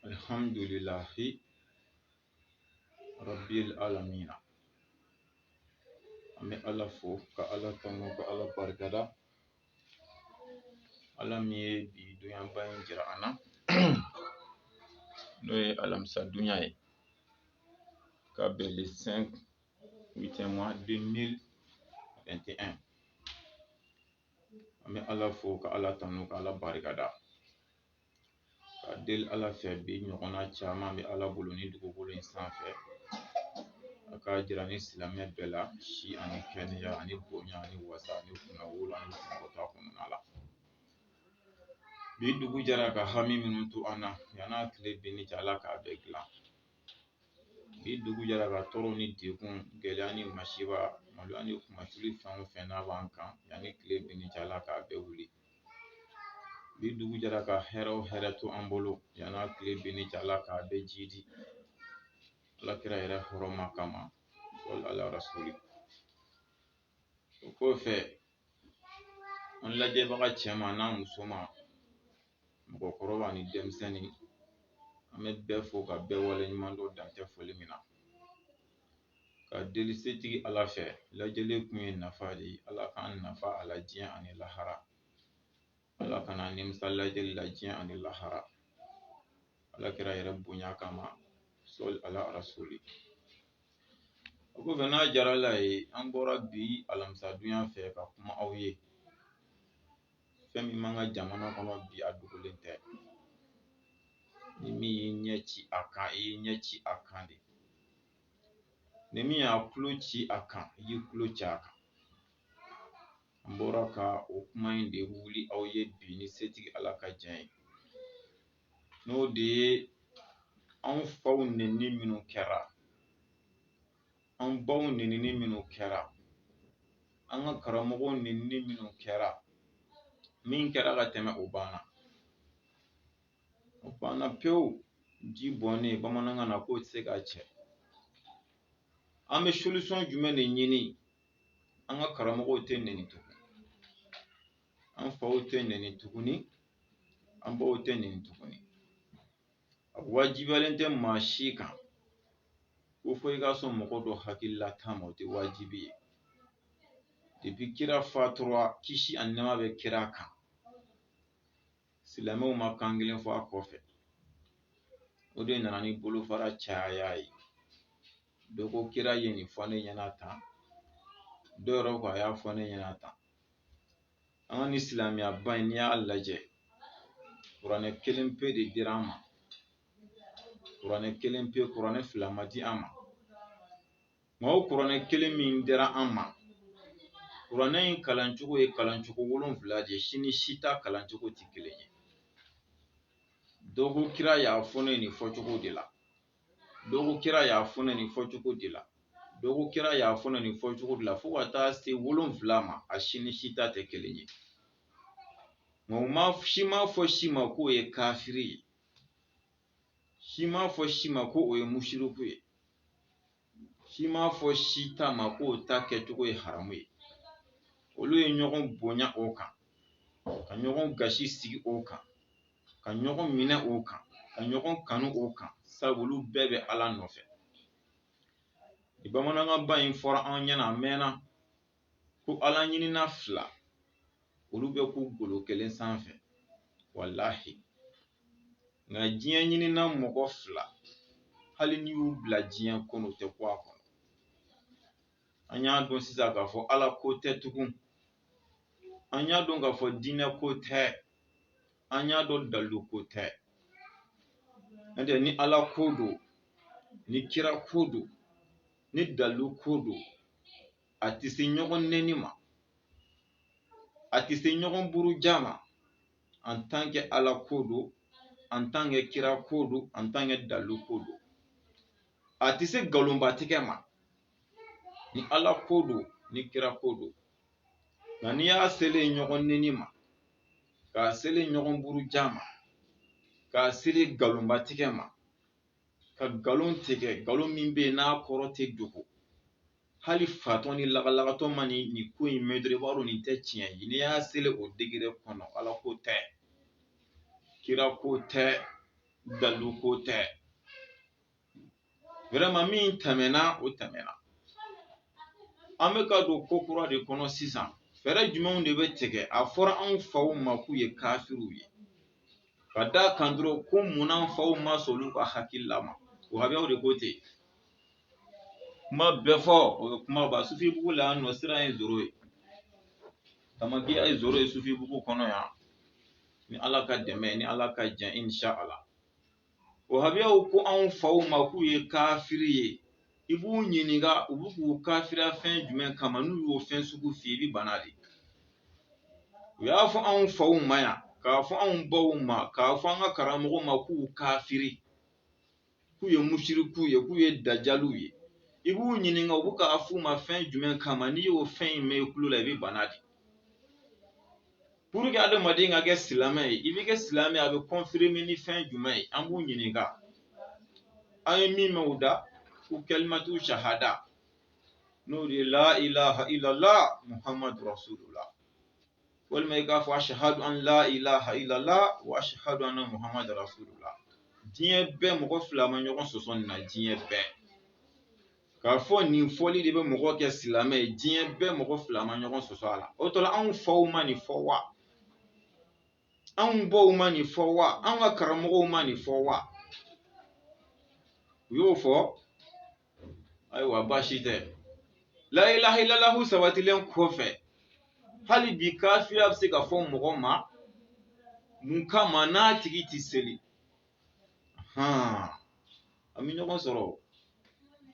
Alhamdulillahi Rabbil Alamina. Ame ala fo ka ala tanu ka ala barikada. Ala min ye bi duɲaba in jira an na n'o ye alamisa duɲa ye ka bɛn le 5 8e mois 2021. Ame ala fo ka ala tanu ka ala barikada. Ka deli ala fɛ bi ɲɔgɔnna caman bɛ ala bolo ni dugukolo in sanfɛ. A ka jira ni silamɛ bɛɛ la si ani kɛnɛya ani bonya ani wasa ani kunnawolo ani kunnabɔta kɔnɔna la. Bi dugu jɛra ka hami minnu to an na yan'a tile binni cɛ ala k'a bɛɛ dilan. Bi dugu jɛra ka tɔɔrɔ ni degun gɛlɛya ni masiba maloya ni kumasuli fɛn o fɛn n'a b'an kan yanni tile binni cɛ ala k'a bɛɛ wuli. Bi dugu jɛra ka hɛrɛ o hɛrɛ to an bolo yan'a tile binni cɛ ala k'a bɛɛ jidi. Alakira yɛrɛ hɔrɔma kama sɔli ala rasuli. O kɔfɛ an lajɛbaga cɛman n'a musoman mɔgɔkɔrɔba ni denmisɛnnin an bɛ bɛɛ fo ka bɛɛ waleɲuman dɔn dantɛ foli min na. Ka deli setigi ala fɛ lajɛlen kun ye nafa de ye. Ala k'an nafa a la diɲɛ ani lahara. Ala kana nimisa lajɛli la diɲɛ ani lahara. Alakira yɛrɛ bonya kama sɔli ala rasuli. O kɔfɛ n'a diyara ala ye an bɔra bi alamisa duɲa fɛ ka kuma aw ye fɛn min man ka jamana kɔnɔ bi a dogolen tɛ. Ni min y'i ɲɛ ci a kan i y'i ɲɛ ci a kan de. Ni min y'a tulo ci a kan i y'i tulo ci a kan. An bɔra ka o kuma in de wuli aw ye bi ni setigi ala ka diɲɛ ye. N'o de ye anw faw nɛni minnu kɛra, an baw nɛnini minnu kɛra, an ka karamɔgɔw nɛnini minnu kɛra, min kɛra ka tɛmɛ o banna. O banna pewu. Ji bɔnnen bamanankan na k'o tɛ se ka cɛ. An bɛ solution jumɛn de ɲini? An ka karamɔgɔw tɛ nɛni tugun. An faw tɛ nɛni tuguni. An baw tɛ nɛni tuguni. A wajibiyalen tɛ maa si kan ko fɔ i ka sɔn mɔgɔ dɔ hakililata ma o tɛ wajibi ye. Depuis kira fatura kisi ani nɛɛma bɛ kira kan. Silamɛw ma kan kelen fɔ a kɔfɛ. O de nana ni bolofara caya ye. Dɔ ko kira ye nin fɔ ne ɲɛna tan. Dɔ yɛrɛ ko a y'a fɔ ne ɲɛna tan. An ka ni silamɛya ba in n'i y'a lajɛ kuranɛ kelen pe de dira an ma. Kuranɛ kelen pe, kuranɛ fila ma di an ma. Nka o kuranɛ kelen min dira an ma, kuranɛ in kalancogo ye kalancogo 7 de ye. Si ni si ta kalancogo tɛ kelen ye. Dɔ ko kira y'a fɔ ne nin fɔcogo de la. Dɔ ko kira y'a fɔ ne nin fɔcogo de la. Dɔ ko kira y'a fɔ ne nin fɔcogo de la fo ka taa se 7 ma a si ni si ta tɛ kelen ye. Nka si m'a fɔ si ma k'o ye kafiri ye. Si m'a fɔ si ma ko o ye mushriku ye. Si m'a fɔ si ta ma k'o ta kɛcogo ye haramu ye. Olu ye ɲɔgɔn bonya o kan, ka ɲɔgɔn gasi sigi o kan, ka ɲɔgɔn minɛ o kan, ka ɲɔgɔn kanu o kan. Sabu olu bɛɛ bɛ ala nɔfɛ. Ni bamanankan ba in fɔra an ɲɛna a mɛnna ko ala ɲinina 2 olu bɛ k'u golo kelen sanfɛ. Walahi. Nka diɲɛ ɲinina mɔgɔ 2 hali n'i y'u bila diɲɛ kɔnɔ u tɛ ku a kɔnɔ. An y'a dɔn sisan k'a fɔ ala ko tɛ tugun. An y'a dɔn k'a fɔ diinɛ ko tɛ. An y'a dɔn dalu ko tɛ. N'o ni ala ko don, ni kira ko don, ni dalu ko don, a tɛ se ɲɔgɔn nɛni ma. A tɛ se ɲɔgɔn buruja ma. En tant que ala ko don, en tant que kira ko don, en tant que dalu ko don. A tɛ se nkalonbatigɛ ma. Ni ala ko don, ni kira ko don. Nka n'i y'a selen ɲɔgɔn nɛni ma, k'a selen ɲɔgɔn buruja ma, k'a selen nkalonbatigɛ ma, ka nkalon tigɛ, nkalon min bɛ yen n'a kɔrɔ tɛ dogo. Hali fatɔ ni lagalagatɔ ma nin ko in mɛn dɔrɔn i b'a dɔn nin tɛ tiɲɛ ye. N'i y'a selen o degré kɔnɔ ala ko tɛ, kira ko tɛ, dalu ko tɛ vraiment min tɛmɛna o tɛmɛna. An bɛ ka don ko kura de kɔnɔ sisan. Fɛɛrɛ jumɛnw de bɛ tigɛ a fɔra anw faw ma k'u ye kafiriw ye ka d'a kan dɔrɔn ko munna an faw ma sɔn olu ka hakilila ma wahabiyaw de ko ten. Kuma bɛɛ fɔ o ye kuma ba Sufibugu la yan nɔ sira ye Zoro ye. Tamakiya ye Zoro ye Sufibugu kɔnɔ yan ni Ala ka dɛmɛ ni Ala ka jɛn inshallah. Wahabiyaw ko anw faw ma k'u ye kafiri ye. I b'u ɲininka u b'u k'u kafiriya fɛn jumɛn kama n'u y'o fɛn sugu f'i ye i bɛ bana de. U y'a fɔ anw faw ma yan k'a fɔ anw baw ma k'a fɔ an ka karamɔgɔw ma k'u kafiri k'u ye mushiriku ye k'u ye dajaliw ye. I b'u ɲininka u bɛ k'a f'u ma fɛn jumɛn kama n'i y'o fɛn in mɛn i tulo la i bɛ bana de. Pour que adamaden ka kɛ silamɛ ye i bɛ kɛ silamɛ a bɛ confirmer ni fɛn jumɛn ye an b'u ɲininka. An ye min mɛn u da ko kalimatu shahada n'o de ye la ilaha illallah muhammadu rasulullah walima i k'a fɔ ashhadu an la ilaha illallah wa ashhadu anna muhammadu rasulullah. Diɲɛ bɛɛ mɔgɔ fila ma ɲɔgɔn sɔsɔ nin na diɲɛ bɛɛ. K'a fɔ nin fɔli de bɛ mɔgɔ kɛ silamɛ ye diɲɛ bɛɛ mɔgɔ fila ma ɲɔgɔn sɔsɔ a la. O tɔ la anw faw ma nin fɔ wa? Anw baw ma nin fɔ wa? Anw ka karamɔgɔw ma nin fɔ wa? U y'o fɔ. Ayiwa baasi tɛ. La ilaha illallah sabatilen kɔfɛ hali bi kafiriya bɛ se ka fɔ mɔgɔ ma mun kama n'a tigi ti seli. An bɛ ɲɔgɔn sɔrɔ.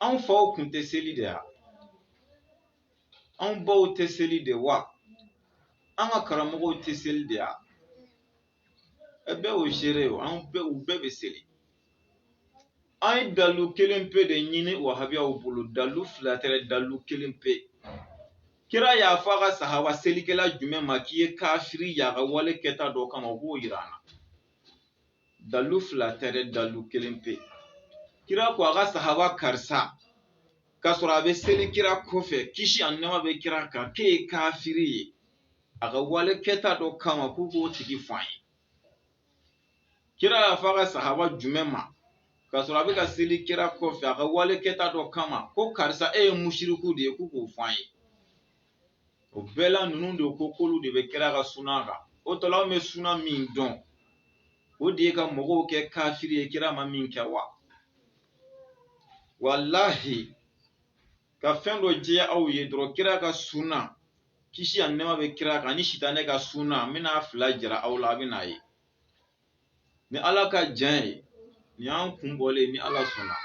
Anw faw kun tɛ seli de ya? Anw baw tɛ seli de wa? An ka karamɔgɔw tɛ seli de ya? Bɛɛ y'o seere ye u bɛɛ bɛ seli. An ye dalu kelen pe de ɲini wahabiyaw bolo dalu fila tɛ dalu kelen pe. Kira y'a fɔ a ka sahaba selikɛla jumɛn ma k'i ye kafiri ye a ka wale kɛta dɔ kama o b'o yira an na. Dalu fila tɛ dalu kelen pe. Kira ko a ka sahaba karisa k'a sɔrɔ a bɛ seli kira kɔfɛ kisi ani nɛɛma bɛ kira kan k'e ye kafiri ye a ka wale kɛta dɔ kama k'u k'o tigi fɔ an ye. Kira y'a fɔ a ka sahaba jumɛn ma k'a sɔrɔ a bɛ ka seli kira kɔfɛ a ka wale kɛta dɔ kama ko karisa e ye mushiriku de ye k'u k'o fɔ an ye. O bɛɛ la ninnu de ko k'olu de bɛ kira ka suna kan. O tɔ la anw bɛ suna min dɔn o de ye ka mɔgɔw kɛ kafiri ye kira ma min kɛ wa? Wallahi ka fɛn dɔ jɛya aw ye dɔrɔn kira ka suna kisi ani nɛɛma bɛ kira kan ni sitanɛ ka suna n bɛna fila jira aw la a bɛ n'a ye. Ni Ala ka jɛn ye nin y'an kun bɔlen ni Ala sɔnna.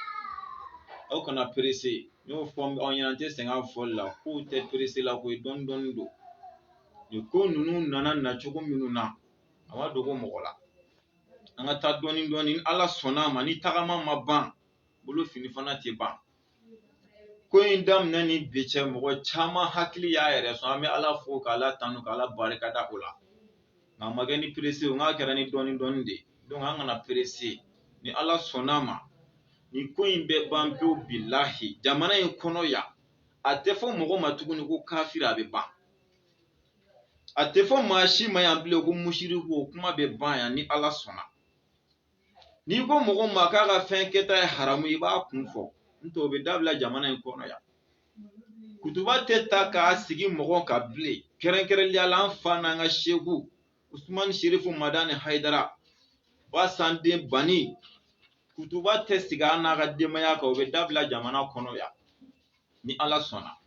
Aw kana pressé n y'o fɔ aw ɲɛna n tɛ sɛgɛn a fɔli la k'u tɛ pressé la koyi dɔɔni dɔɔni don. Nin ko ninnu nana nacogo minnu na a ma dogo mɔgɔ la. An ka taa dɔɔni dɔɔni ni Ala sɔnna a ma ni tagama ma ban bolo fini fana tɛ ban. Ko in daminɛ ni bi cɛ mɔgɔ caman hakili y'a yɛrɛ sɔn an bɛ Ala fo k'Ala tanu k'Ala barikada o la. Nka a ma kɛ ni pressé o n k'a kɛra ni dɔɔni dɔɔni de. Donc an kana pressé ni Ala sɔnna a ma nin ko in bɛ ban pewu bilahi jamana in kɔnɔ yan a tɛ fɔ mɔgɔ ma tuguni ko kafiri a bɛ ban. A tɛ fɔ maa si ma yan bilen ko mushiriku o kuma bɛ ban yan ni Ala sɔnna. N'i ko mɔgɔ ma k'a ka fɛn kɛta ye haramu i b'a kun fɔ n'o tɛ o bɛ dabila jamana in kɔnɔ yan. Kutuba tɛ ta k'a sigi mɔgɔ kan bilen kɛrɛnkɛrɛnnenya la an fa n'an ka seku Usumani Sherifu Madani Hayidara Basanden Bani kutuba tɛ sigi an n'a ka denbaya kan o bɛ dabila jamana kɔnɔ yan ni Ala sɔnna.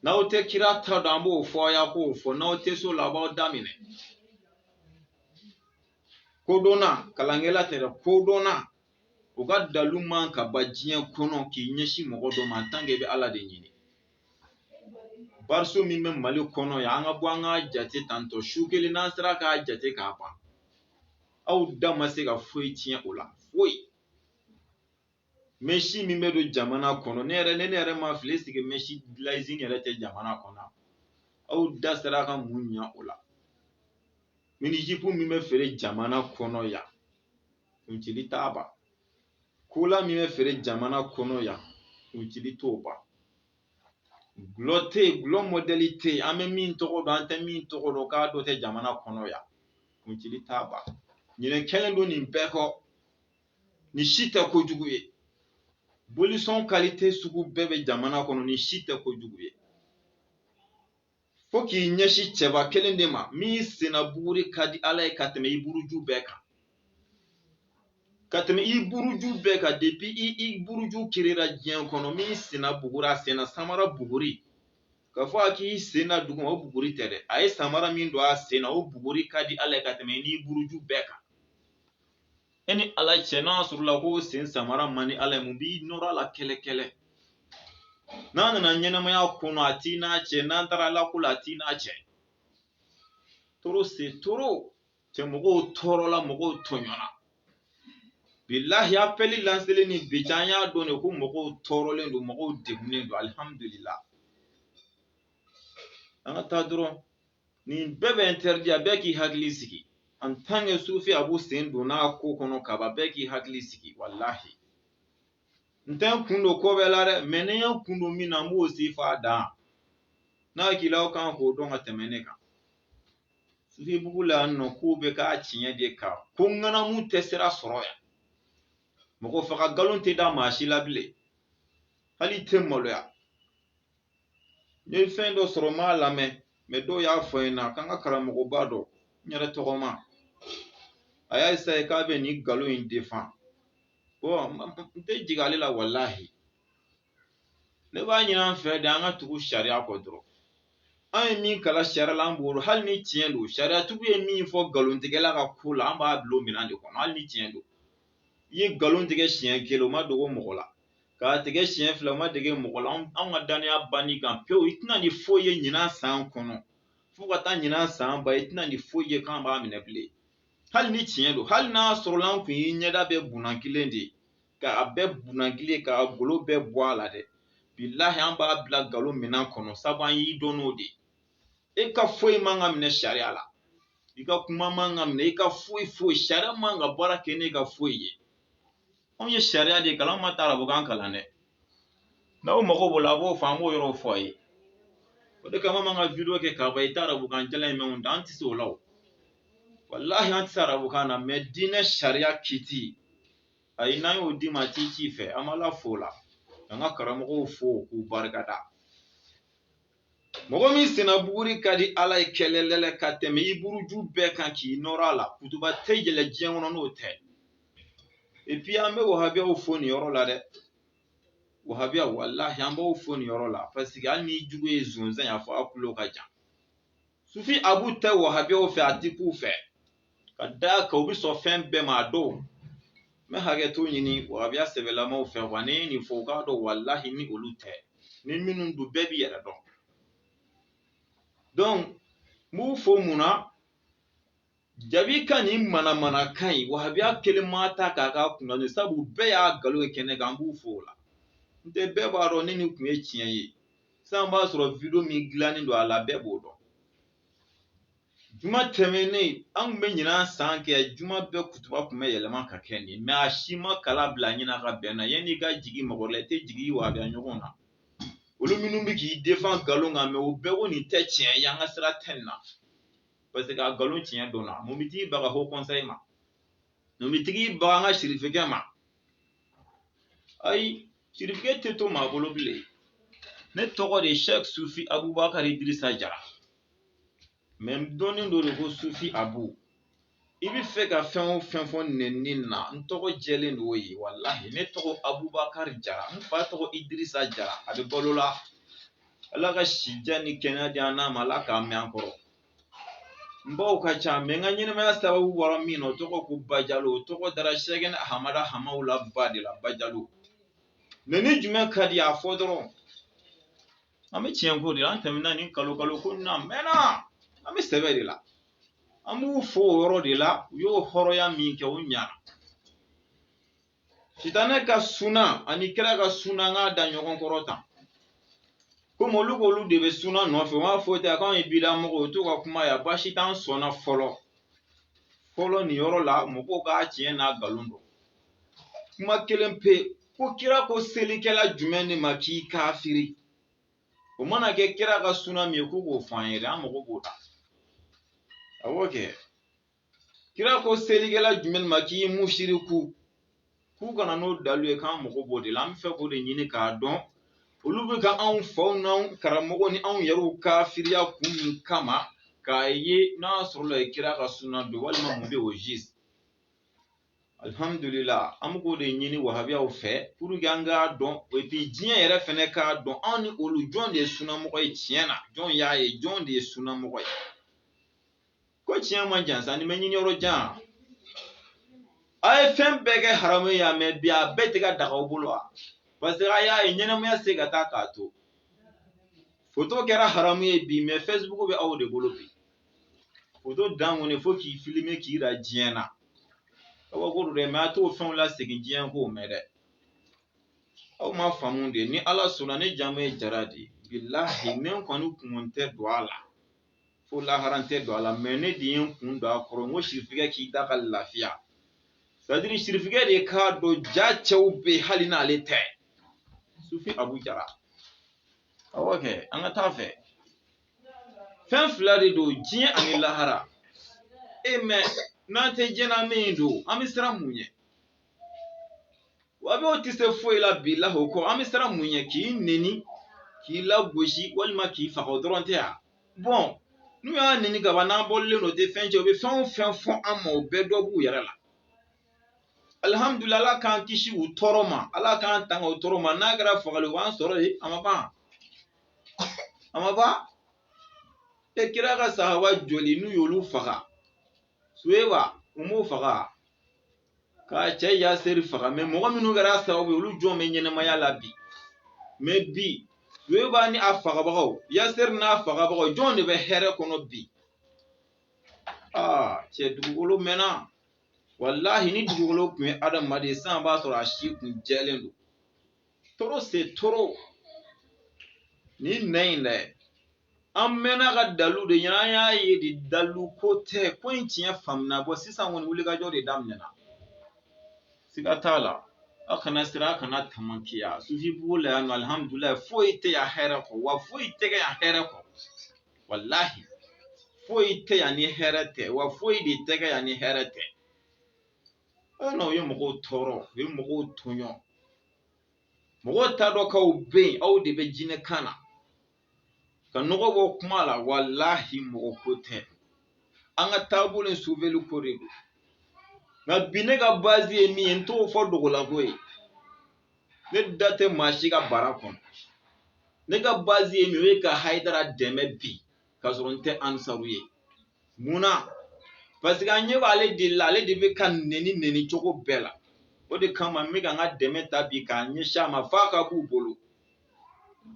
N'aw tɛ kira ta dɔn an b'o fɔ aw ye k'o fɔ n'aw tɛ so la a b'aw daminɛ. Kodɔnna kalankɛla tɛ dɛ kodɔnna o ka dalu man ka ban diɲɛ kɔnɔ k'i ɲɛsin mɔgɔ dɔ ma en tant que i bɛ Ala de ɲini. Bariso min bɛ Mali kɔnɔ yan an ka bɔ an ka jate tantɔ su kelen n'an sera k'a jate k'a ban aw da ma se ka foyi tiɲɛ o la foyi. Mɛsi min bɛ don jamana kɔnɔ ne yɛrɛ ma fili sigi mɛsi usine yɛrɛ tɛ jamana kɔnɔ aw da sera ka mun ɲɛ o la. Minijipu min bɛ feere jamana kɔnɔ yan kuncili t'a ban. Kola min bɛ feere jamana kɔnɔ yan kuncili t'o ban. Gulɔ tɛ yen gulɔ mɔdɛli tɛ yen an bɛ min tɔgɔ dɔn an tɛ min tɔgɔ dɔn k'a dɔ tɛ jamana kɔnɔ yan kuncili t'a ban. Ɲinɛ kɛlen don nin bɛɛ kɔ ni si tɛ kojugu ye. Bolisɔn qualité sugu bɛɛ bɛ jamana kɔnɔ ni si tɛ kojugu ye. Fo k'i ɲɛsin cɛba kelen de ma min senna buguri ka di Ala ye ka tɛmɛ i buruju bɛɛ kan. Ka tɛmɛ i buruju bɛɛ kan depuis i buruju kirira diɲɛ kɔnɔ min senna buguri a senna samara buguri. Ka fɔ a k'i senna duguma o buguri tɛ dɛ. A ye samara min don a senna o buguri ka di Ala ye ka tɛmɛ ni buruju bɛɛ kan. E ni Ala cɛ n'a sɔrɔ la ko sen samara man di Ala ye mun b'i nɔrɔ a la kɛlɛ. N'a nana ɲɛnamaya kɔnɔ a t'i n'a cɛ, n'an taara Ala ko la a t'i n'a cɛ. Toro c'est trop. Cɛ mɔgɔw tɔɔrɔla mɔgɔw tɔɲɔna. Bilahi appeli lancé ni bi cɛ an y'a dɔn de ko mɔgɔw tɔɔrɔlen don mɔgɔw degunnen don alhamdulillah. An ka taa dɔrɔn nin bɛɛ bɛ interdit a bɛɛ k'i hakili sigi. En tant que sufi Abu sen donna ko kɔnɔ kaba bɛɛ k'i hakili sigi wallahi. N tɛ kun don ko bɛɛ la dɛ mais ni n kun don min na n b'o si f'a dan. N'a kilaw kan k'o dɔn ka tɛmɛ ne kan. Sufi bugu la nɔ k'o bɛ k'a tiɲɛ de kan ko ŋanamu tɛ sira sɔrɔ yan. Mɔgɔ faga galon tɛ da maa si la bilen. Hali tɛ maloya. N ye fɛn dɔ sɔrɔ m'a lamɛn mais dɔw y'a fɔ n ɲɛna k'an ka karamɔgɔba dɔ n yɛrɛ tɔgɔma. A y'a essayer k'a bɛ nin galon in défend. Bon n tɛ jigin ale la wallahi. Ne b'a ɲini an fɛ de an ka tugu sariya kɔ dɔrɔn. An ye min kala sariya la an b'o dɔn hali ni tiɲɛ don. Sariyatigiw ye min fɔ galontigɛla ka ko la an b'a bila o minɛn de kɔnɔ hali ni tiɲɛ don. I ye galon tigɛ siɲɛ kelen o ma dogo mɔgɔ la. K'a tigɛ siɲɛ fila o ma dege mɔgɔ la. Anw ka danaya banni kan pewu i tɛna nin foyi ye ɲinan san kɔnɔ. Fo ka taa ɲinan san ban i tɛna nin foyi ye k'an b'a minɛ bilen. Hali ni tiɲɛ don hali n'a sɔrɔla an kun y'i ɲɛda bɛɛ bunankilen de k'a bɛɛ bunankilen k'a golo bɛɛ bɔ a la dɛ. Bilahi an b'a bila galon minɛn kɔnɔ sabu an y'i dɔn n'o de ye. E ka foyi man ka minɛ sariya la. I ka kuma man ka minɛ i ka foyi sariya man ka baara kɛ ne ka foyi ye. Anw ye sariya de kalan an ma taa arabukan kalan dɛ. N'aw mago b'o la a b'o fɔ an b'o yɔrɔ fɔ a ye. O de kama an ka video kɛ k'a ban i tɛ arabukan jalan in mɛn an tɛ se o la o. Wallahi an tɛ se arabukan na mais diinɛ sariya kiti ayi n'an y'o d'i ma ci fɛ an b'Ala fo la. An ka karamɔgɔw fo k'u barikada. Mɔgɔ min senna buguri ka di Ala ye kɛlɛlɛlɛ ka tɛmɛ i buruju bɛɛ kan k'i nɔrɔ a la kutuba tɛ yɛlɛ diɲɛ kɔnɔ n'o tɛ. Et puis an bɛ wahabiyaw fo nin yɔrɔ la dɛ. Wahabiya wallahi an b'aw fo nin yɔrɔ la parce que hali ni jugu ye zonzan y'a fɔ a kulo ka jan. Sufi Abu tɛ wahabiyaw fɛ a tɛ k'u fɛ. Ka d'a kan u bɛ sɔn fɛn bɛɛ ma a dɔw. N bɛ hakɛto ɲini wahabiya sɛbɛlamaw fɛ wa ni nin fɔ u k'a dɔn wallahi ni olu tɛ. Ni minnu don bɛɛ b'i yɛrɛ dɔn. Donc n b'u fo mun na jabi ka nin manamanakan in wahabiya kelen ma ta k'a ka kunna sabu bɛɛ y'a galon kɛnɛ kan an b'u fo o la. N tɛ bɛɛ b'a dɔn ni nin kun ye tiɲɛ ye. Sisan b'a sɔrɔ video min dilannen don a la bɛɛ b'o dɔn. Juma tɛmɛnen an kun bɛ ɲinan san kɛ juma bɛɛ kutuba kun bɛ yɛlɛma ka kɛ nin mais a si ma kala bila ɲina ka bɛn na yanni ka jigin mɔgɔ la i tɛ jigin wahabiya ɲɔgɔn na. Olu minnu bɛ k'i défend galon kan mais o bɛɛ ko nin tɛ tiɲɛ ye an ka sira tɛ nin na. Parce que a galon tiɲɛ dɔnna mun bɛ t'i baga Haut Conseil ma. Mun bɛ t'i baga an ka sirifikɛ ma. Ayi sirifikɛ tɛ to maa bolo bilen. Ne tɔgɔ de Sheikh Sufi Abubakar Idrissa Jara. Mais n dɔnnen do de ko Sufi Abu. I bɛ fɛ ka fɛn o fɛn fɔ nɛnini na n tɔgɔ jɛlen do o ye wallahi ne tɔgɔ Abubakar Jara n fa tɔgɔ Idrissa Jara a bɛ balo la. Ala ka sijan ni kɛnɛya di an n'a ma Ala k'a mɛn an kɔrɔ. N baw ka ca mais n ka ɲɛnamaya sababu bɔra min na o tɔgɔ ko Bajalo o tɔgɔ dara Sɛgɛni Ahamada Hamaw la ba de la Bajalo. Mais ni jumɛn ka di a fɔ dɔrɔn. An bɛ tiɲɛ ko de la an tɛmɛna nin kalo ko na mɛnna an bɛ sɛbɛ de la. An b'u fo o yɔrɔ de la u y'o hɔrɔnya min kɛ o ɲana. Sitanɛ ka suna ani kira ka suna n k'a da ɲɔgɔn kɔrɔ tan. Komi olu de bɛ suna nɔfɛ u b'a fɔ ten k'anw ye bidamɔgɔw u t'u ka kuma ye baasi t'an sɔnna fɔlɔ. Fɔlɔ nin yɔrɔ la mɔgɔw k'a tiɲɛ n'a galon dɔn. Kuma kelen pe ko kira ko selikɛla jumɛn de ma k'i kafiri. O mana kɛ kira ka suna min ye k'u k'o fɔ an ye dɛ an mago b'o la. Awɔ kɛ. Kira ko selikɛla jumɛn ma k'i musiriku. k'u kana n'o dalu ye k'an mago b'o de la an bɛ fɛ k'o de ɲini k'a dɔn olu bɛ ka anw faw n'anw karamɔgɔ ni anw yɛrɛw kafiriya kun min kama k'a ye n'a sɔrɔ la ye kira ka sunna don walima mun bɛ o jise alhamdulillah an bɛ k'o de ɲini wahabiyaw fɛ pour que an k'a dɔn et puis diɲɛ yɛrɛ fɛnɛ k'a dɔn anw ni olu jɔn de ye sunnamɔgɔ ye tiɲɛ na jɔn y'a ye jɔn de ye sunnamɔgɔ ye ko tiɲɛ man jan sa nin bɛ ɲini yɔrɔ jan a ye fɛn bɛɛ kɛ haramu ye mɛ bi a bɛɛ tɛ ka daga aw bolo wa parce que a y'a ye ɲɛnamaya se ka taa k'a to photo kɛra haramu ye bi mɛ Facebook bɛ aw de bolo bi photo dan kɔni fo k'i filmer k'i yira diɲɛ na aw ko dɛ mɛ a t'o fɛnw lasegin diɲɛ k'o mɛn dɛ aw ma faamu de ni ala sɔnna ne jamu ye jara de bilahi ne kɔni kun tɛ don a la fo lahara tɛ don a la mɛ ne de ye n kun don a kɔrɔ n ko sirifigɛ k'i da ka lafiya c'est-à-dire sirifigɛ de k'a dɔn ja cɛw bɛ hali n'ale tɛ sufi abu jara awɔ kɛ an ka taa fɛ fɛn fila de don diɲɛ ani lahara mɛ n'an tɛ diɲɛ min don an bɛ siran mun ɲɛ wa bɛ o tɛ se foyi la bilahi o kɔ an bɛ siran mun ɲɛ k'i neni k'i lagosi walima k'i faga o dɔrɔn tɛ yan bɔn n'u y'a neni ka ban n'an bɔlen don tɛ fɛn cɛ u bɛ fɛn o fɛn fɔ an ma o bɛɛ dɔ b'u yɛrɛ la alhamdulillah ala k'an kisi u tɔɔrɔ ma ala k'an tanga o tɔɔrɔ ma n'a kɛra fagali o b'an sɔrɔ yen a ma ban kira ka sahaba joli n'u y'olu faga suweba u m'o faga k'a cɛ Yasɛri faga mɛ mɔgɔ minnu kɛra sababu ye olu jɔn bɛ ɲɛnamaya la bi mɛ bi suweba ni a fagabagaw Yasɛri n'a fagabagaw jɔn de bɛ hɛrɛ kɔnɔ bi cɛ dugukolo mɛnna wallahi ni dugukolo tun ye adamaden san b'a sɔrɔ a si kun jɛlen don toro c'est trop ni nɛ in dɛ an mɛnna ka dalu de ɲɛna an y'a ye de dalu ko tɛ ko in tiɲɛ faamuna bɔ sisan kɔni wulikajɔ de daminɛna siga t'a la a kana siran a kana tamakiya sufi bugu la yan nɔ alhamdulillah foyi tɛ yan hɛrɛ kɔ wa foyi tɛ kɛ yan hɛrɛ kɔ wallahi foyi tɛ yan ni hɛrɛ tɛ wa foyi de tɛ kɛ yan ni hɛrɛ tɛ u ye mɔgɔw tɔɔrɔ u ye mɔgɔw tɔɲɔ mɔgɔw t'a dɔn k'aw bɛ yen aw de bɛ jinɛ kan na ka nɔgɔ bɔ kuma la wallahi mɔgɔ ko tɛ an ka taabolo suveli ko de don nka bi ne ka base ye min ye n t'o fɔ dogolako ye ne da tɛ maa si ka bara kɔnɔ ne ka base ye min o ye ka Hayidara dɛmɛ bi ka sɔrɔ n tɛ ansaru ye munna parce que an ɲɛ b'ale de la ale de bɛ ka neni cogo bɛɛ la o de kama n bɛ ka n ka dɛmɛ ta bi k'a ɲɛsin a ma f'a ka b'u bolo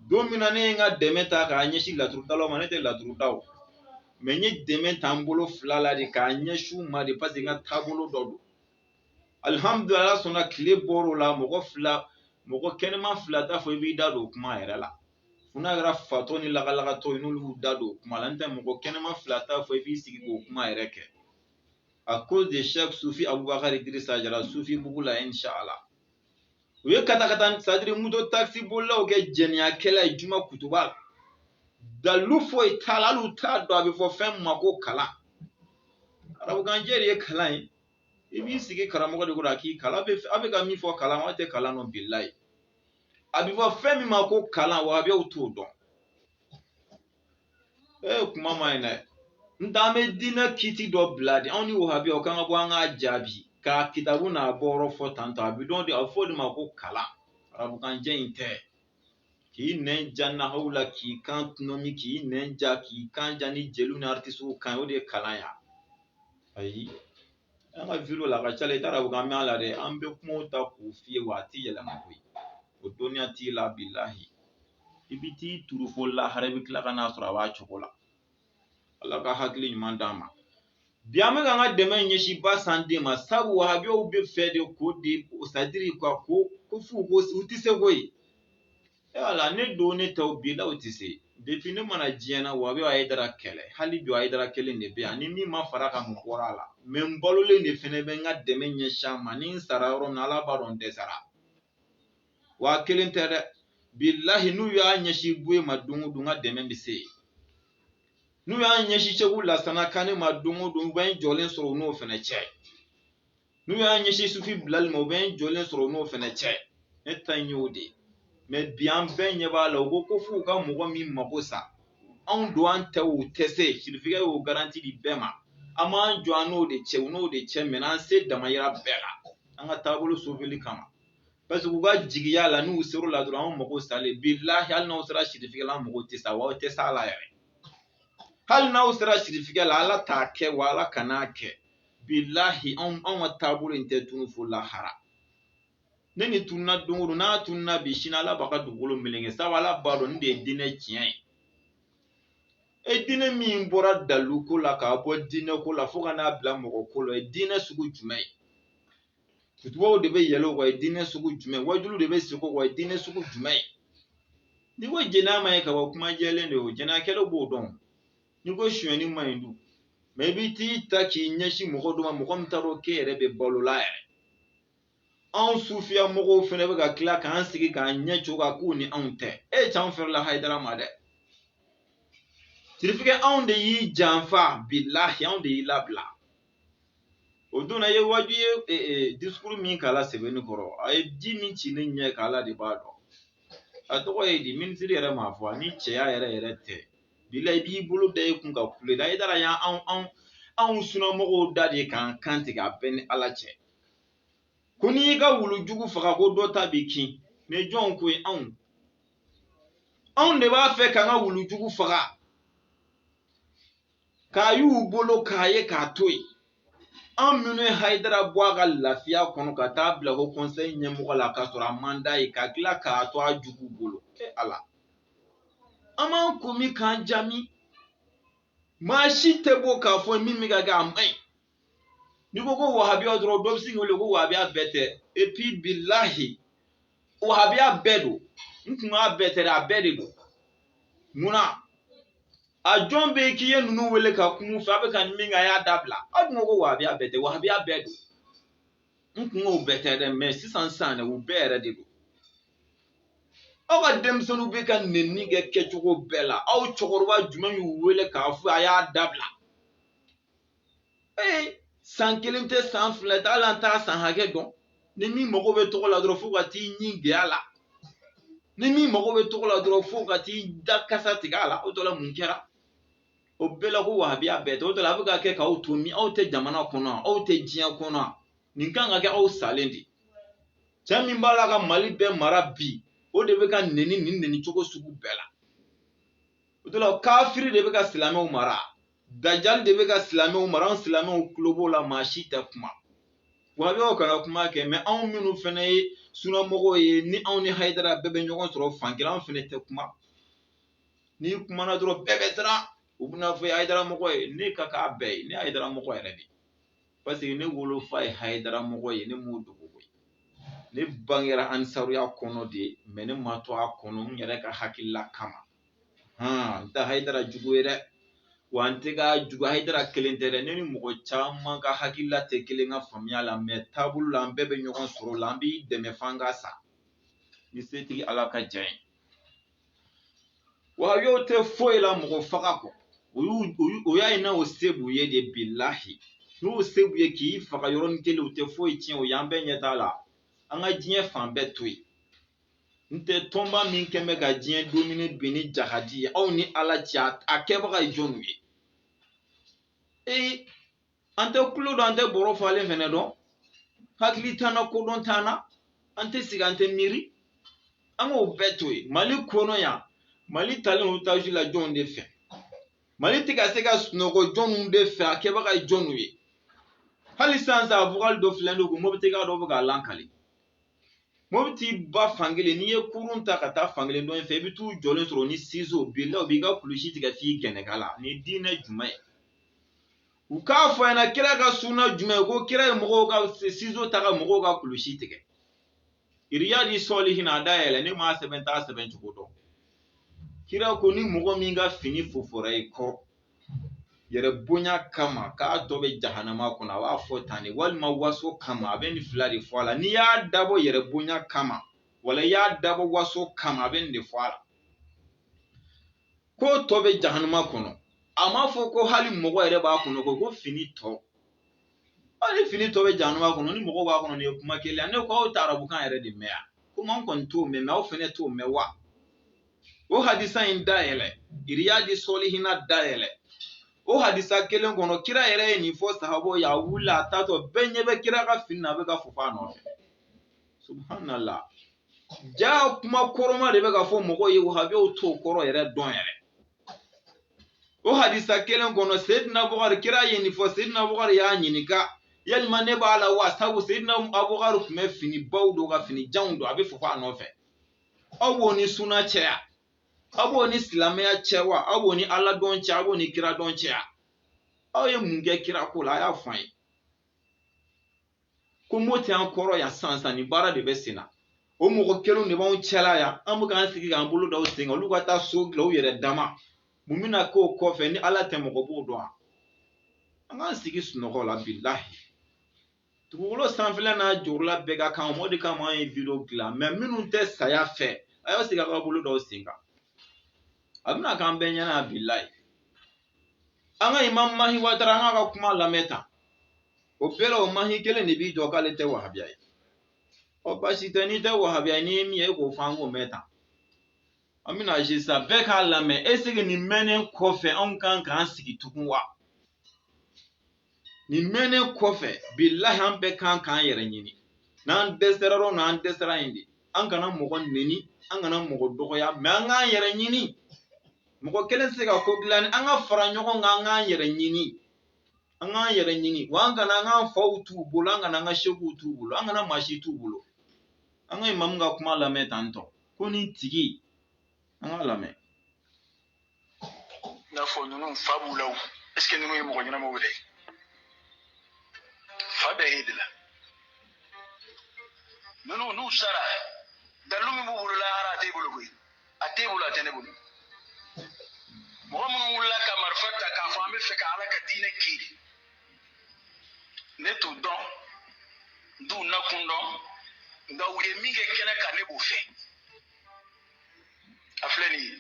don min na ne ye n ka dɛmɛ ta k'a ɲɛsin laturudalaw ma ne tɛ laturu da o mɛ n ye dɛmɛ ta n bolo fila la de k'a ɲɛsin u ma de parce que n ka taabolo dɔ don alhamdulillah sɔnna tile bɔr'o la mɔgɔ kɛnɛman fila t'a fɔ i b'i da don o kuma yɛrɛ la fo n'a kɛra fatɔ ni lagalagatɔ ye n'olu y'u da don o kuma la n tɛ mɔgɔ kɛnɛman fila t'a fɔ i b'i sigi k'o kuma yɛrɛ kɛ à cause de Cheikh Sufi Abubakar Idrissa Jara Sufi bugu la inshallah u ye katakata c'est-à-dire moto taxi bolilaw kɛ jɛniyakɛla ye juma kutuba la dalu foyi t'a la hali u t'a dɔn a bɛ fɔ fɛn min ma ko kalan arabukanjɛ de ye kalan ye i b'i sigi karamɔgɔ de kɔrɔ a k'i kalan a bɛ ka min fɔ kalan aw tɛ kalan dɔn bilayi a bɛ fɔ fɛn min ma ko kalan wahabiyaw t'o dɔn kuma ma ɲi dɛ n t'an bɛ diinɛ kiti dɔ bila de anw ni wahabiyaw kan ka bɔ an k'a jaabi k'a kitabu n'a bɔyɔrɔ fɔ tantɔ a bɛ dɔn de a bɛ fɔ de ma ko kalan arabukanjɛ in tɛ k'i nɛn ja nahawu la k'i kan tunɔmi k'i nɛn ja k'i kan ja ni jeliw ni artisiw kan o de ye kalan ya ayi an ka video la a ka ca la i t'a dɔn k'an bɛ a la dɛ an bɛ kumaw ta k'u f'i ye wa a tɛ yɛlɛma koyi o dɔnniya t'i la bilahi i bɛ t'i turu fo lahara i bɛ tila ka n'a sɔrɔ a b'a cogo la ala ka hakili ɲuman d'an ma bi an bɛ k'an ka dɛmɛ ɲɛsin basan den ma sabu wahabiyaw bɛ fɛ de k'o de c'est-à-dire ko f'u ko u tɛ se koyi ala ne don ne tɛ bi la o tɛ se depuis ne mana diɲɛ na wahabiyaw a Hayidara kɛlɛ hali bi Hayidara kelen de bɛ yan ni min ma fara ka mun bɔra a la mɛ n balolen de fɛnɛ bɛ n ka dɛmɛ ɲɛsin a ma ni n sara yɔrɔ min na ala b'a dɔn n tɛ sara wa kelen tɛ dɛ bilahi n'u y'a ɲɛsin buye ma don o don n ka dɛmɛ bɛ se yen n'u y'a ɲɛsin Segu Lasana Kane ma don o don u bɛ n jɔlen sɔrɔ u n'o fɛnɛ cɛ n'u y'a ɲɛsin sufi bilali ma u bɛ n jɔlen sɔrɔ n'o fɛnɛ cɛ ne ta in y'o de mais bi an bɛɛ ɲɛ b'a la u ko ko f'u ka mɔgɔ min mako sa anw don an tɛ o tɛ se sirifikɛ y'o garanti di bɛɛ ma an m'an jɔ an n'o de cɛ u n'o de cɛ mɛ an se damayira bɛɛ la an ka taabolo sofili kama parce que u ka jigiya la n'u ser'o la dɔrɔn anw mago salen bilahi hali n'aw sera sirifikɛ la an mago tɛ sa wa aw tɛ s'a la yɛrɛ hali n'aw sera sirifikɛ la ala t'a kɛ wa ala kan'a kɛ bilahi anw ka taabolo in tɛ tunu fo lahara ne ni tununa don o don n'a tununa bi sini ala b'a ka dugukolo meleke sabu ala b'a dɔn nin de ye diinɛ tiɲɛ ye diinɛ min bɔra dalu ko la k'a bɔ diinɛ ko la fo ka n'a bila mɔgɔ ko la o ye diinɛ sugu jumɛn ye kutubaw de bɛ yɛlɛ o kan o ye diinɛ sugu jumɛn wajulu de bɛ sigi o kan o ye diinɛ sugu jumɛn ye n'i ko jɛnɛya ma ye ka bɔ kuma jɛlen de o jɛnɛyakɛlaw b'o dɔn n'i ko sonyɛni ma ɲi dun mɛ i b'i t'i ta k'i ɲɛsin mɔgɔ dɔ ma mɔgɔ min t'a dɔn k'e yɛrɛ bɛ balo la yɛrɛ anw sufiya mɔgɔw fɛnɛ bɛ ka tila k'an sigi k'an ɲɛ cogo kan k'u ni anw tɛ e ye can fɛrɛla hayidara ma dɛ sirifikɛ anw de y'i janfa bilahi anw de y'i labila o donna ye waju ye discours min k'a la sɛbɛnni kɔrɔ a ye ji min ci ne ɲɛ k'a la de b'a dɔn a tɔgɔ ye di minisiri yɛrɛ m'a fɔ ni cɛya yɛrɛ tɛ bilahi i b'i bolo da i kun ka kule da hayidara y'anw sunnamɔgɔw da de k'an kan tigɛ a bɛɛ ni ala cɛ ko n'i y'i ka wulujugu faga ko dɔ ta b'i kin ni jɔn ko ye anw de b'a fɛ k'an ka wulujugu faga k'a y'u bolo k'a ye k'a to yen an minnu ye hayidara bɔ a ka lafiya kɔnɔ ka taa bila ko conseil ɲɛmɔgɔ la k'a sɔrɔ a man d'a ye ka tila k'a to a jugu bolo ala an b'an ko min k'an jami maa si tɛ bɔ k'a fɔ min bɛ ka kɛ a man ɲi n'i ko ko wahabiya dɔrɔn dɔ bɛ se k'i wele ko wahabiya bɛɛ tɛ et puis bilahi wahabiya bɛɛ don n kun b'a bɛɛ tɛ dɛ a bɛɛ de don munna a jɔn bɛ k'i ye ninnu wele ka kun fɛ a bɛ ka min kɛ a y'a dabila aw dun ko wahabiya bɛɛ tɛ wahabiya bɛɛ don n kun k'o bɛɛ tɛ dɛ mɛ sisan dɛ u bɛɛ yɛrɛ de don aw ka denmisɛnninw bɛ ka nɛni kɛ kɛcogo bɛɛ la aw cɛkɔrɔba jumɛn y'u wele k'a fɔ a y'a dabila san kelen tɛ san fila tɛ hali an t'a san hakɛ dɔn ni min mago bɛ tɔgɔ la dɔrɔn fo ka t'i ɲi gɛrɛ a la ni min mago bɛ tɔgɔ la dɔrɔn fo ka t'i da kasa tigɛ a la o tɔ la mun kɛra o bɛɛ la ko wahabiya bɛɛ tɛ o tɔ la a bɛ ka kɛ k'aw to min aw tɛ jamana kɔnɔ aw tɛ diɲɛ kɔnɔ nin kan ka kɛ aw salen de cɛ min b'a la ka mali bɛɛ mara bi o de bɛ ka nɛni cogo sugu bɛɛ la o tɔ la kafiri de bɛ ka silamɛw mara dajali de bɛ ka silamɛw mara an silamɛw tulo b'o la maa si tɛ kuma wahabiyaw kana kuma kɛ mɛ anw minnu fɛnɛ ye sunnamɔgɔw ye ni anw ni hayidara bɛɛ bɛ ɲɔgɔn sɔrɔ fan kelen anw fɛnɛ tɛ kuma n'i kumana dɔrɔn bɛɛ bɛ siran u bɛna fɔ hayidara mɔgɔ ye ne ka k'a bɛɛ ye ne hayidara mɔgɔ yɛrɛ de parce que ne wolofa ye hayidara mɔgɔ ye ne m'o dogo koyi ne bangera ansaruya kɔnɔ de mɛ ne ma to a kɔnɔ n yɛrɛ ka hakilila kama n tɛ hayidara jugu ye dɛ wa n tɛ ka jugu hayidara kelen tɛ dɛ ne ni mɔgɔ caman ka hakilila tɛ kelen ka faamuya la mɛ taabolo la an bɛɛ bɛ ɲɔgɔn sɔrɔ la an b'i dɛmɛ f'an ka sa ni setigi ala ka diya ye wahabiyaw tɛ foyi la mɔgɔ faga kɔ o y'a ye n'a o se b'u ye de bilahi n'o se b'u ye k'i faga yɔrɔnin kelen u tɛ foyi tiɲɛ o y'an bɛɛ ɲɛ t'a la an ka diɲɛ fan bɛɛ to yen n tɛ tɔnba min kɛn bɛ ka diɲɛ domine bi ni jahadi ye aw ni ala cɛ a kɛbaga ye jɔnw ye an tɛ kulo dɔn an tɛ bɔrɔ falen fɛnɛ dɔn hakili t'an na kodɔn t'an na an tɛ sigi an tɛ miiri an k'o bɛɛ to yen mali kɔnɔ yan mali talen otage la jɔnw de fɛ mali tɛ ka se ka sunɔgɔ jɔnw de fɛ a kɛbaga ye jɔnw ye hali sisan a vocal dɔ filɛ nin ye ko mobiti ka dɔ bɛ k'a lankali mobiti ba fankelen n'i ye kurun ta ka taa fankelen dɔ in fɛ i bɛ t'u jɔlen sɔrɔ ni ciseau bilahi u b'i ka kulusi tigɛ f'i gɛnɛga la nin diinɛ jumɛn ye u k'a fɔ ɲɛna kira ka sunna jumɛn ye ko kira ye mɔgɔw ka ciseau ta ka mɔgɔw ka kulusi tigɛ Riyadi Sɔlihin a dayɛlɛ ne m'a sɛbɛn t'a sɛbɛn cogo dɔn kira ko ni mɔgɔ min ka fini fofora i kɔ yɛrɛ bonya kama k'a tɔ bɛ jahanama kɔnɔ a b'a fɔ tan de walima waso kama a bɛ nin fila de fɔ a la n'i y'a dabɔ yɛrɛ bonya kama wala i y'a dabɔ waso kama a bɛ nin de fɔ a la k'o tɔ bɛ jahanama kɔnɔ a m'a fɔ ko hali mɔgɔ yɛrɛ b'a kɔnɔ ko fini tɔ ale fini to be januma kono ni mogo ba kono ne kuma kele ne ko tarabu kan yɛrɛ de mɛya kuma kon to mɛ aw fɛnɛ to mɛ wa o hadisa in dayɛlɛ riyadi solihina dayɛlɛ o hadisa kelen kono kira yɛrɛ ye nin fɔ sahabo ya wula a tatɔ bɛɛ ɲɛ bɛ kira ka fini na a bɛ ka fufa nɔfɛ subhanallah ja kuma kɔrɔma de bɛ ka fɔ mɔgɔw ye wahabiyaw t'o kɔrɔ yɛrɛ dɔn yɛrɛ o hadisa kelen kono Seydina Abubakar kira ye nin fɔ Seydina Abubakar y'a ɲininka yalima ne b'a la wa sabu Seydina Abubakar tun bɛ fini baw don ka fini janw don a bɛ fufa nɔfɛ aw b'o ni suna cɛya aw b'o ni silamɛya cɛ wa aw b'o ni ala dɔn cɛ aw b'o ni kira dɔn cɛya aw ye mun kɛ kira ko la a y'a fɔ an ye ko mo tɛ an kɔrɔ yan sisan ni baara de bɛ sen na o mɔgɔ kelenw de b'anw cɛla yan an bɛ k'an sigi k'an bolo da o sen kan olu ka taa so dilan u yɛrɛ dama mun bɛna k'o kɔfɛ ni ala tɛ mɔgɔ b'o dɔn an k'an sigi sunɔgɔ la bilahi dugukolo sanfɛla n'a jurula bɛɛ ka kan o de kama an ye video dilan mɛ minnu tɛ saya fɛ a y'aw sigi a ka bolo da o sen kan a bɛna k'an bɛɛ ɲɛna bilahi an ka Imam Mahi Watara an ka kuma lamɛn tan o bɛɛ la o Mahi kelen de b'i jɔ k'ale tɛ wahabiya ye o basi tɛ n'i tɛ wahabiya ye n'i ye min ye e k'o fɔ an k'o mɛn tan an bɛna sisan bɛɛ k'a lamɛn eseke nin mɛnnen kɔfɛ anw kan k'an sigi tugun wa nin mɛnnen kɔfɛ bilahi an bɛɛ kan k'an yɛrɛ ɲini n'an dɛsɛra o n'an dɛsɛra yen de an kana mɔgɔ neni an kana mɔgɔ dɔgɔya mɛ an k'an yɛrɛ ɲini mɔgɔ kelen tɛ se ka ko dilan an ka fara ɲɔgɔn kan an k'an yɛrɛ ɲini an k'an yɛrɛ ɲini wa an kana an k'an faw t'u bolo an kana an ka sekuw t'u bolo an kana maa si t'u bolo an ka imamu ka kuma lamɛn tan tɔ ko nin tigi an ka lamɛn n'a fɔ ninnu fa b'u la o est ce que ninnu ye mɔgɔ ɲɛnamaw yɛrɛ fa bɛɛ ye de la ninnu n'u sara dalilu min b'u bolo lahara a t'e bolo koyi a t'e bolo a tɛ ne bolo mɔgɔ minnu wulila ka marifa ta k'a fɔ an bɛ fɛ ka ala ka diinɛ kiri ne t'u dɔn n t'u nakun dɔn nka u ye min kɛ kɛnɛ kan ne b'o fɛ a filɛ nin ye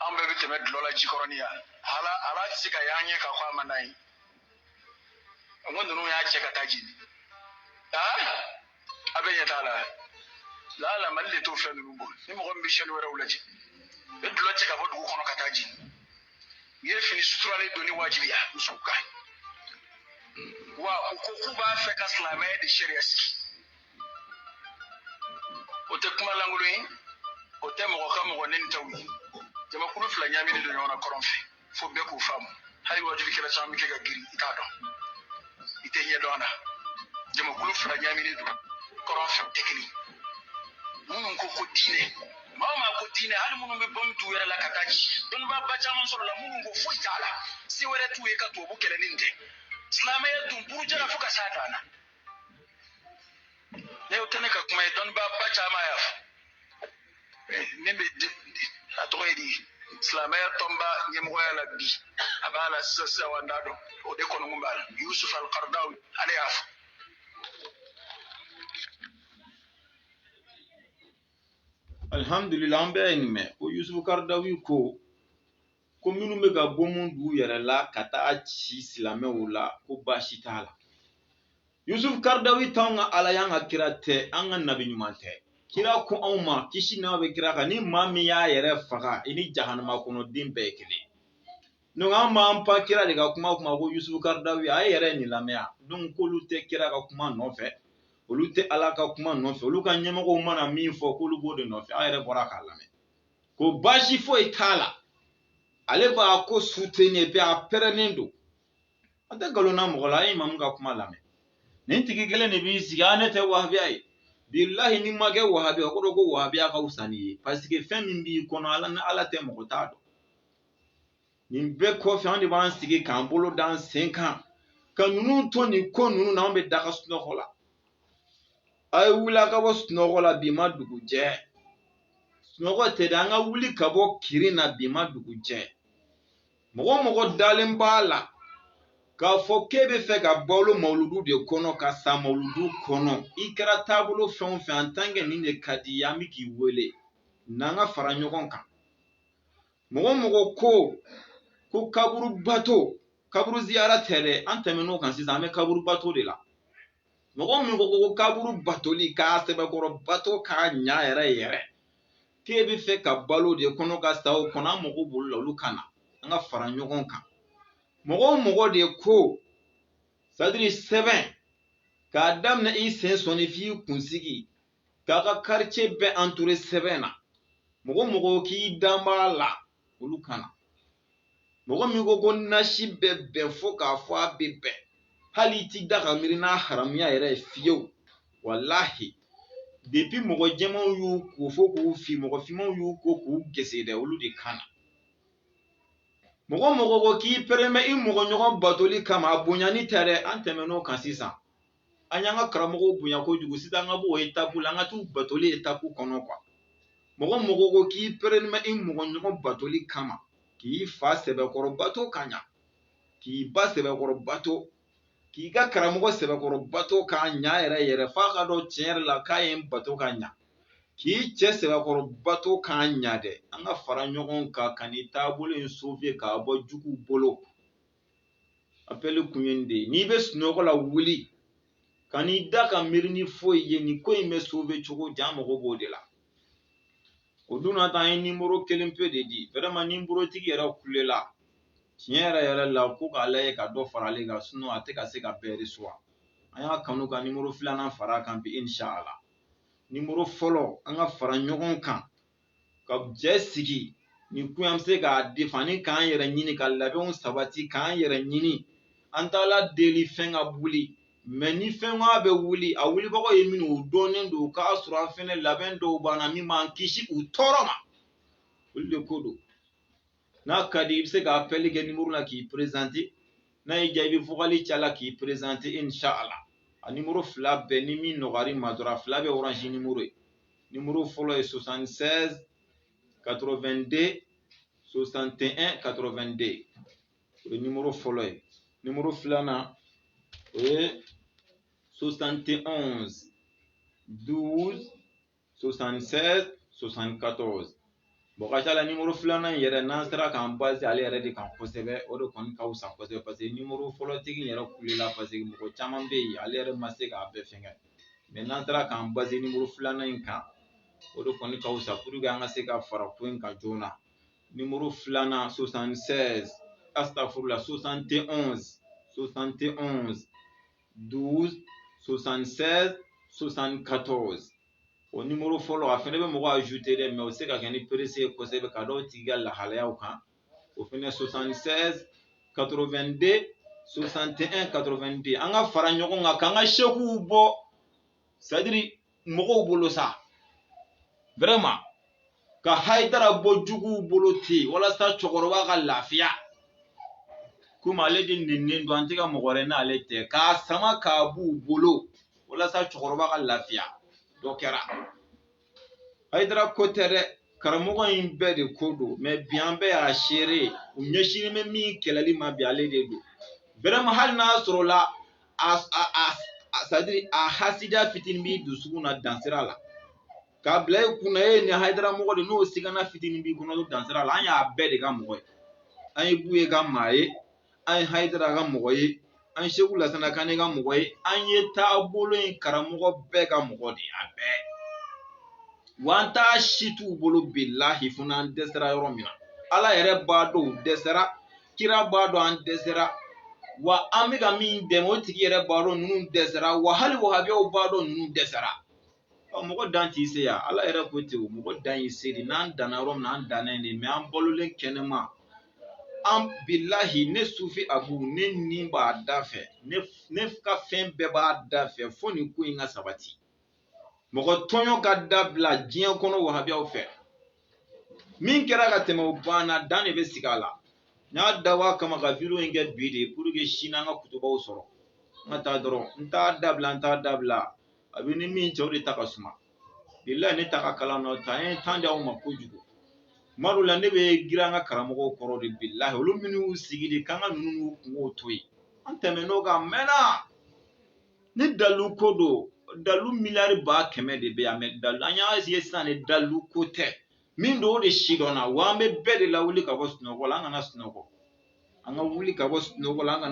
an bɛɛ bɛ tɛmɛ dulɔ la jikɔrɔni yan ala tɛ se ka y'an ɲɛ k'a fɔ a man d'an ye n ko ninnu y'a cɛ ka taa jeni a bɛ ɲɛ t'a la lala mali de t'o fɛn ninnu bɔ ni mɔgɔ min bɛ sɛni wɛrɛw lajɛ e dulɔ tɛ ka bɔ dugu kɔnɔ ka taa jeni u ye fini suturalen don ni wajibiya musow kan wa u ko k'u b'a fɛ ka silamɛya de sariya sigi o tɛ kuma lankolon ye o tɛ mɔgɔ ka mɔgɔ neni taw ye jamakulu fila ɲaaminen don ɲɔgɔn na kɔrɔn fɛ fo bɛɛ k'u faamu hali wajilikɛla caman bɛ kɛ ka girin i t'a dɔn i tɛ ɲɛ dɔn a la jamakulu fila ɲaaminen don kɔrɔn fɛ tɛ kelen minnu ko diinɛ maa o maa ko diinɛ hali minnu bɛ bɔn t'u yɛrɛ la ka taa ci dɔnnibaba caman sɔrɔ la minnu ko foyi t'a la se wɛrɛ t'u ye ka tubabu kɛlɛ ni tɛ silamɛya dun burujala fo ka s'a dan na ne y'o tɛ ne ka kuma ye dɔnnibaba caman y'a fɔ ne bɛ a tɔgɔ ye di silamɛya tɔnba ɲɛmɔgɔya la bi a b'a la sisan wa n t'a dɔn o de kɔni kun b'a la Yusuf al-Qaradawi ale y'a fɔ alhamdulillah an bɛɛ ye nin mɛn ko Yusuf Karadawi ko minnu bɛ ka bɔ mun d'u yɛrɛ la ka taa ci silamɛw la ko baasi t'a la Yusuf Karadawi t'anw ka ala y'an ka kira tɛ an ka nabi ɲuman tɛ kira ko anw ma kisi nɛma bɛ kira kan ni maa min y'a yɛrɛ faga i ni jahanama kɔnɔ den bɛɛ ye kelen donc an b'an pan kira de ka kuma ko Yusuf Karadawi a ye yɛrɛ nin lamɛn donc k'olu tɛ kira ka kuma nɔfɛ olu tɛ ala ka kuma nɔfɛ olu ka ɲɛmɔgɔw mana min fɔ k'olu b'o de nɔfɛ an yɛrɛ bɔra k'a lamɛn ko baasi foyi t'a la ale b'a ko soutenir puis a pɛrɛnnen don an tɛ nkalon na mɔgɔ la an ye imamu ka kuma lamɛn nin tigi kelen de b'i sigi ne tɛ wahabiya ye bilahi ni ma kɛ wahabiya o kɔrɔ ko wahabiya ka fisa n'i ye parce que fɛn min b'i kɔnɔ ala tɛ mɔgɔ t'a dɔn nin bɛɛ kɔfɛ an de b'an sigi k'an bolo d'an sen kan ka ninnu to nin ko ninnu na an bɛ daga sunɔgɔ la a ye wuli a ka bɔ sunɔgɔ la bi ma dugu jɛ sunɔgɔ tɛ dɛ an ka wuli ka bɔ kirin na bi ma dugu jɛ mɔgɔ mɔgɔ dalen b'a la k'a fɔ k'e bɛ fɛ ka balo mawuludu de kɔnɔ ka sa mawuludu kɔnɔ i kɛra taabolo fɛn o fɛn en tant que nin de ka di ye an bɛ k'i wele n'an ka fara ɲɔgɔn kan mɔgɔ mɔgɔ ko kaburu bato kaburu ziyara tɛdɛ an tɛmɛn'o kan sisan an bɛ kaburu bato de la mɔgɔ min ko kaburu batoli k'a sɛbɛkɔrɔ bato k'a ɲa yɛrɛ k'e bɛ fɛ ka balo de kɔnɔ ka sa o kɔnɔ an mago bolo la olu kana an ka fara ɲɔgɔn kan mɔgɔ de ko sadiri sɛbɛn k'a daminɛ i sen sɔnni f'i kunsigi k'a ka quartier bɛɛ entouré sɛbɛn na mɔgɔ k'i dan b'a la olu kana mɔgɔ min ko nasi bɛ bɛn fo k'a fɔ a bɛ bɛn hali i ti da ka miiri n'a haramuya yɛrɛ ye fiyewu walahi depuis mɔgɔ jɛmanw y'u ko fo k'u fi mɔgɔ finmanw y'u ko k'u gese dɛ olu de kana mɔgɔ ko k'i pɛrɛmɛ i mɔgɔ ɲɔgɔn batoli kama a bonyani tɛ dɛ an tɛmɛn'o kan sisan an y'an ka karamɔgɔw bonya kojugu sisan an ka b'o étape la an ka t'u batoli étape kɔnɔ quoi mɔgɔ ko k'i pɛrɛmɛ i mɔgɔ ɲɔgɔn batoli kama k'i fa sɛbɛkɔrɔ bato ka ɲa k'i ba sɛbɛkɔrɔ bato k'i ka karamɔgɔ sɛbɛkɔrɔ bato k'a ɲa yɛrɛ f'a ka dɔn tiɲɛ yɛrɛ la k'a ye n bato ka ɲa k'i cɛ sɛbɛkɔrɔ bato k'a ɲa dɛ an ka fara ɲɔgɔn kan ka nin taabolo in sauver k'a bɔ juguw bolo appel kun ye nin de ye n'i bɛ sunɔgɔ la wuli ka n'i da ka miiri ni foyi ye nin ko in bɛ sauver cogo di an mago b'o de la o don na ta an ye numéro kelen pe de di vraiment numéro tigi yɛrɛ kulela tiɲɛ yɛrɛ la ko k'a lajɛ ka dɔ fara ale kan sinon a tɛ ka se ka bɛɛ recevoir an y'a kanu ka numéro filanan fara a kan bi inshallah numéro fɔlɔ an ka fara ɲɔgɔn kan ka jɛ sigi nin ko an bɛ se k'a defani k'an yɛrɛ ɲini ka labɛnw sabati k'an yɛrɛ ɲini an t'ala deli fɛn ka wuli mais ni fɛn bɛ wuli a wulibagaw ye minnu o dɔnnen don k'a sɔrɔ an fɛnɛ labɛn dɔw banna min b'an kisi u tɔɔrɔ ma olu de ko don n'a ka di i bɛ se ka appel kɛ numéro la k'i présenter n'a y'i diya i bɛ vocal ci a la k'i présenter inshallah a numéro fila bɛɛ ni min nɔgɔyar'i ma dɔrɔn a fila bɛ orange numéro ye numéro fɔlɔ ye 76 82 61 82 o ye numéro fɔlɔ ye numéro filanan o ye 71 12 76 74 bon ka ca la numéro filanan yɛrɛ n'an sera k'an base ale yɛrɛ de kan kosɛbɛ o de kɔni ka wusa kosɛbɛ parce que numéro fɔlɔtigi yɛrɛ kulela parce que mɔgɔ caman bɛ yen ale yɛrɛ ma se k'a bɛɛ fɛngɛ mais n'an sera k'an base numéro filanan in kan o de kɔni ka wusa pour que an ka se ka fara ko in kan joona numéro filanan 76 astafurla 71 71 12 76 74 o numéro fɔlɔ a fɛnɛ bɛ mɔgɔ ajouter dɛ mais o se ka kɛ ni perese ye kosɛbɛ ka dɔw tigi ka lahalayaw kan o fɛnɛ 76 82 61 82 an ka fara ɲɔgɔn kan k'an ka sekiw bɔ c'est à dire mɔgɔw bolo sa vraiment ka Hayidara bɔ juguw bolo ten walasa cɛkɔrɔba ka lafiya komi ale de nennen don an tɛ ka mɔgɔ wɛrɛ n'ale tɛ k'a sama k'a b'u bolo walasa cɛkɔrɔba ka lafiya dɔ kɛra Hayidara ko tɛ dɛ karamɔgɔ in bɛɛ de ko don mais bi an bɛɛ y'a seere u ɲɛsinnen bɛ min kɛlɛli ma bi ale de don vraiment hali n'a sɔrɔ la c'est à dire a hasida fitinin b'i dusukun na dansira la k'a bila i kunna e nin Hayidara mɔgɔ de n'o sigana fitinin b'i kɔnɔ dansira la an y'a bɛɛ de ka mɔgɔ ye an ye Buye ka maa ye an ye Hayidara ka mɔgɔ ye an ye Seku Lasana Kane ka mɔgɔ ye an ye taabolo in karamɔgɔ bɛɛ ka mɔgɔ de ye a bɛɛ wa an t'a si t'u bolo bilahi fo n'an dɛsɛra yɔrɔ min na Ala yɛrɛ b'a dɔn u dɛsɛra kira b'a dɔn an dɛsɛra wa an bɛ ka min dɛmɛ o tigi yɛrɛ b'a dɔn ninnu dɛsɛra wa hali wahabiyaw b'a dɔn ninnu dɛsɛra mɔgɔ dan t'i se yan Ala yɛrɛ ko ten o mɔgɔ dan y'i se de n'an danna yɔrɔ min na an dannen de mais an balolen kɛnɛma an bilahi ne sufi abu ne nin b'a da fɛ ne ka fɛn bɛɛ b'a da fɛ fo nin ko in ka sabati mɔgɔ tɔɲɔ ka dabila diɲɛ kɔnɔ wahabiyaw fɛ min kɛra ka tɛmɛ o banna dan de bɛ sigi a la n y'a dabɔ a kama ka video in kɛ bi de pour que sini an ka kutubaw sɔrɔ n ka taa dɔrɔn n t'a dabila a bɛ ni min cɛ o de ta ka suma bilahi ne ta ka kalan na ta an ye temps di aw ma kojugu tuma dɔw la ne bɛ girin an ka karamɔgɔw kɔrɔ de bilahi olu minnu y'u sigi de k'an ka ninnu n'u kungow to yen an tɛmɛn'o kan mɛnna ni dalilu ko don dalilu miliyari 100 de bɛ yan mais dalilu an y'a ye sisan de dalilu ko tɛ min don o de si dɔnna wa an bɛ bɛɛ de lawuli ka bɔ sunɔgɔ la an kana sunɔgɔ an ka wuli ka bɔ sunɔgɔ la, an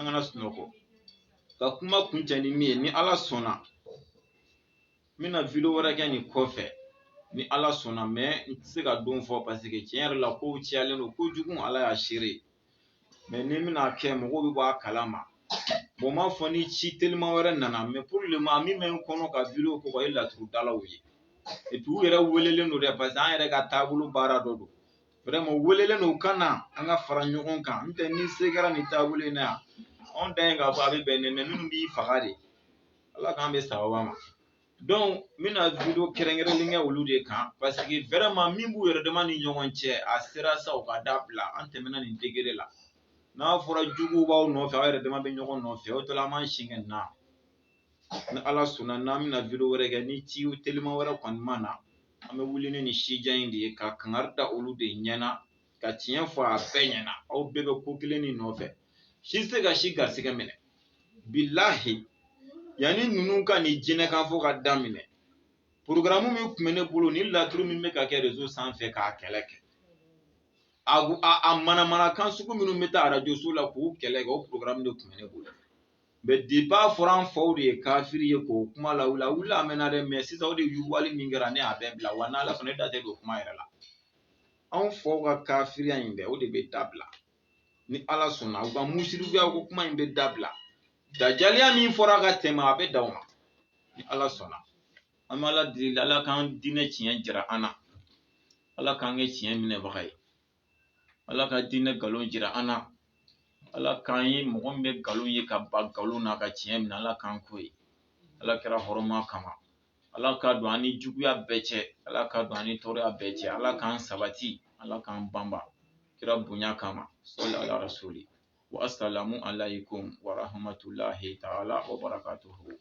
kana sunɔgɔ ka kuma kuncɛ ni min ye ni Ala sɔnna n bɛna video wɛrɛ kɛ nin kɔfɛ ni Ala sɔnna mais n tɛ se ka don fɔ parce que tiɲɛ yɛrɛ la kow cayalen don kojugu Ala y'a seere mais ni n bɛna kɛ mɔgɔw bɛ bɔ a kalama bon m'a fɔ ni ci teliman wɛrɛ nana mais pour le moment min bɛ n kɔnɔ ka video kɛ o ye laturudalaw ye et puis u yɛrɛ welelen don dɛ parce que an yɛrɛ ka taabolo baara dɔ don vraiment u welelen don u ka na an ka fara ɲɔgɔn kan n tɛ ni se kɛra nin taabolo in na yan anw dan ye k'a fɔ a bɛ bɛn ne mais minnu b'i faga de Ala k'an bɛ sababa ma donc n bɛna video kɛrɛnkɛrɛnlen kɛ olu de kan parce que vraiment min b'u yɛrɛ dama ni ɲɔgɔn cɛ a sera sa u ka dabila an tɛmɛna nin degré la n'a fɔra juguw b'aw nɔfɛ aw yɛrɛ dama bɛ ɲɔgɔn nɔfɛ o tɔla an b'an si kɛ na ni Ala sɔnna n'an bɛna video wɛrɛ kɛ ni ci teliman wɛrɛ kɔni ma na an bɛ wuli ni nin sijan in de ye ka kangari da olu de ɲɛna ka tiɲɛ fɔ a bɛɛ ɲɛna aw bɛɛ bɛ ko kelen nin nɔfɛ si tɛ se ka si garisɛgɛ minɛ bilahi yanni ninnu ka nin jinɛkan fɔ ka daminɛ programme min tun bɛ ne bolo ni laturu min bɛ ka kɛ réseau sanfɛ k'a kɛlɛ kɛ a manamanakan sugu minnu bɛ taa radio so la k'u kɛlɛ kɛ o programme de tun bɛ ne bolo mais depuis a fɔra an faw de ye kafiri ye k'o kuma lawuli a wuli a mɛnna dɛ mais sisan o de yugubali min kɛra ne y'a bɛɛ bila wa n'Ala sɔnna ne da tɛ don kuma yɛrɛ la anw faw ka kafiriya in dɛ o de bɛ dabila ni Ala sɔnna u ka musirikuya ko kuma in bɛ dabila dajaliya min fɔra ka tɛmɛ a bɛ dan o ma ni Ala sɔnna an bɛ Ala deli Ala k'an diinɛ tiɲɛ jira an na Ala k'an kɛ tiɲɛ minɛbaga ye Ala ka diinɛ nkalon jira an na Ala k'an ye mɔgɔ min bɛ nkalon ye ka ban nkalon na ka tiɲɛ minɛ Ala k'an k'o ye Ala kɛra hɔrɔnma kama Ala ka don an ni juguya bɛɛ cɛ Ala ka don an ni tɔɔrɔya bɛɛ cɛ Ala k'an sabati Ala k'an banba kira bonya kama sɔli ala rasuli wa assalamu alaikum wa rahmatulahi ta'ala wa barakatuhu